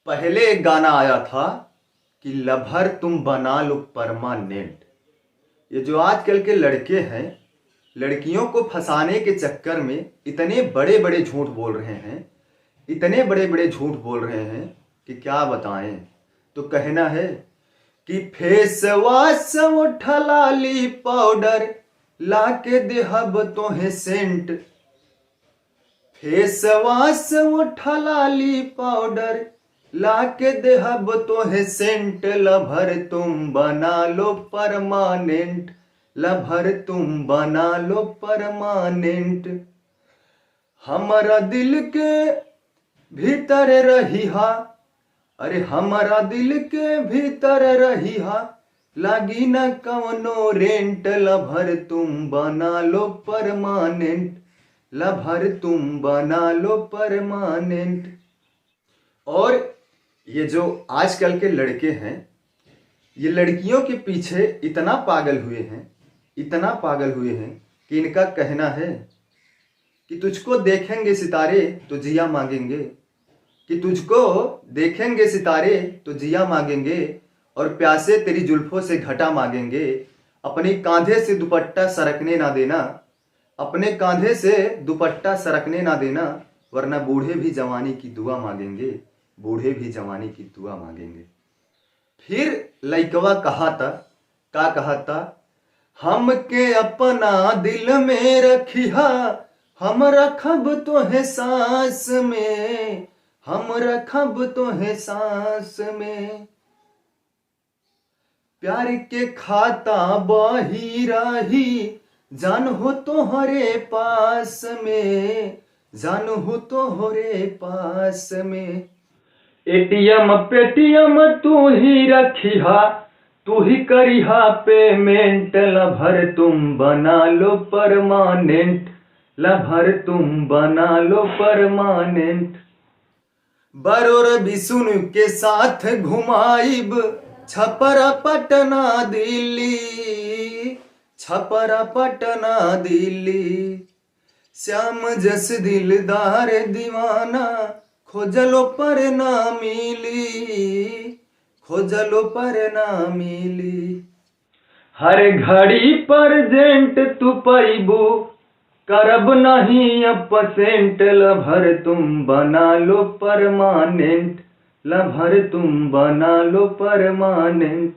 पहले एक गाना आया था कि लभर तुम बना लो परमानेंट। ये जो आजकल के लड़के हैं, लड़कियों को फंसाने के चक्कर में इतने बड़े बड़े झूठ बोल रहे हैं, इतने बड़े बड़े झूठ बोल रहे हैं कि क्या बताएं। तो कहना है कि फेस वॉश ठलाली पाउडर लाके देहब तोहे सेंट। फेस वॉश ठलाली पाउडर लाके देहब तोहे सेंट। लभर तुम बना लो परमानेंट, लभर तुम बना लो परमानेंट। हमारा दिल के भीतर रहिहा, अरे हमारा दिल के भीतर रहिहा, लागी न कवनो रेंट। लभर तुम बना लो परमानेंट, लभर तुम बना लो परमानेंट। और ये जो आजकल के लड़के हैं, ये लड़कियों के पीछे इतना पागल हुए हैं, इतना पागल हुए हैं कि इनका कहना है कि तुझको देखेंगे सितारे तो जिया मांगेंगे, कि तुझको देखेंगे सितारे तो जिया मांगेंगे, और प्यासे तेरी जुल्फों से घटा मांगेंगे। अपने कांधे से दुपट्टा सरकने ना देना, अपने कांधे से दुपट्टा सरकने ना देना, वरना बूढ़े भी जवानी की दुआ मांगेंगे, बूढ़े भी जवानी की दुआ मांगेंगे। फिर लइकवा कहा था, का कहा था, हमके अपना दिल में रखिहा, हम रखब तोहे सांस में, हम रखब तोहे सांस में। प्यार के खाता बही रही, जान हो तोहरे पास में, जान हो तोहरे पास में। एटीएम पेटीएम तू ही रखिहा, तू ही करिहा पेमेंट। लभर तुम बना लो परमानेंट, लभर तुम बना लो परमानेंट। बरोर बिसुन के साथ घुमाइब, छपरा पटना दिल्ली, छपरा पटना दिल्ली। श्याम जस दिलदार दीवाना, खोजलो पर ना मिली, खोजलो पर ना मिली। हर घड़ी परजेंट तू पैबू, करब नहीं अपसेंट। लभर तुम बना लो परमानेंट, लभर तुम बना लो परमानेंट।